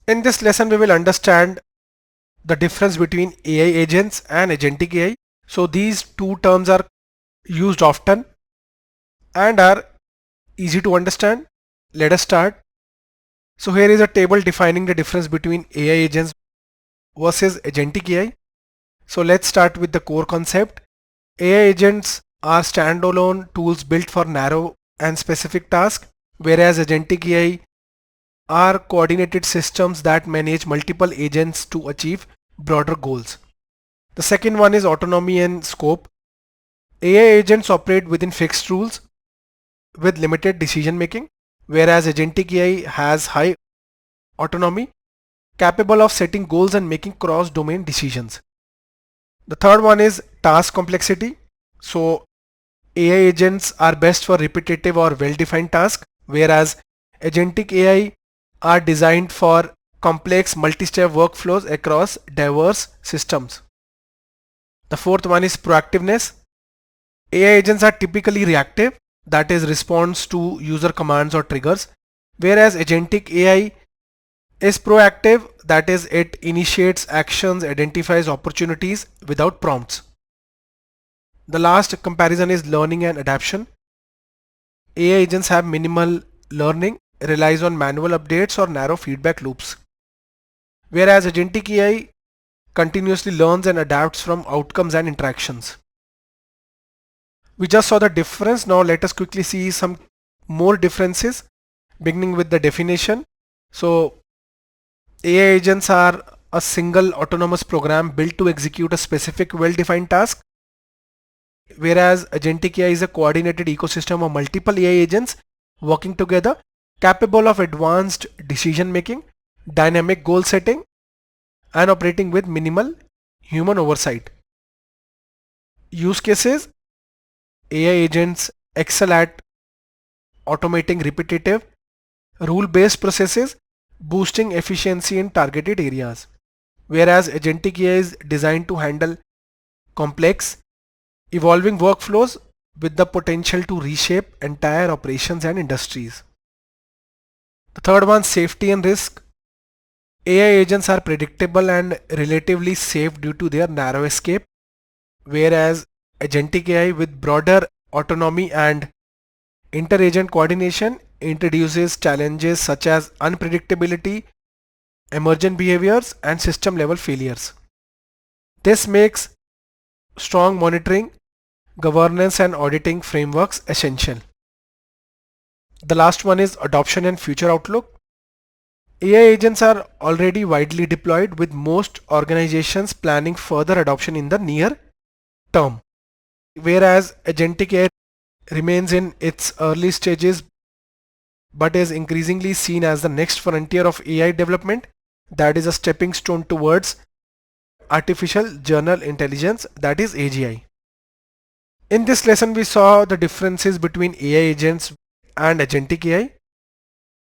In this lesson, we will understand the difference between AI agents and agentic AI. So these two terms are used often and are easy to understand. Let us start. So here is a table defining the difference between AI agents versus agentic AI. So let's start with the core concept. AI agents are standalone tools built for narrow and specific tasks, whereas agentic AI are coordinated systems that manage multiple agents to achieve broader goals. The second one is autonomy and scope. AI agents operate within fixed rules with limited decision making, whereas agentic AI has high autonomy, capable of setting goals and making cross-domain decisions. The third one is task complexity. So AI agents are best for repetitive or well-defined tasks, whereas agentic AI are designed for complex multi-step workflows across diverse systems. The fourth one is proactiveness. AI agents are typically reactive, that is response to user commands or triggers, whereas agentic AI is proactive, that is it initiates actions, identifies opportunities without prompts. The last comparison is learning and adaptation. AI agents have minimal learning, relies on manual updates or narrow feedback loops, whereas agentic AI continuously learns and adapts from outcomes and interactions. We just saw the difference. Now let us quickly see some more differences, beginning with the definition. So AI agents are a single autonomous program built to execute a specific well-defined task, whereas agentic AI is a coordinated ecosystem of multiple AI agents working together, capable of advanced decision making, dynamic goal setting, and operating with minimal human oversight. Use cases: AI agents excel at automating repetitive, rule-based processes, boosting efficiency in targeted areas, whereas agentic AI is designed to handle complex, evolving workflows with the potential to reshape entire operations and industries. The third one, safety and risk. AI agents are predictable and relatively safe due to their narrow escape, whereas agentic AI with broader autonomy and inter-agent coordination introduces challenges such as unpredictability, emergent behaviors, and system-level failures. This makes strong monitoring, governance, and auditing frameworks essential. The last one is adoption and future outlook. AI agents are already widely deployed, with most organizations planning further adoption in the near term, whereas agentic AI remains in its early stages but is increasingly seen as the next frontier of AI development, that is a stepping stone towards artificial general intelligence, that is AGI. In this lesson we saw the differences between AI agents and agentic AI.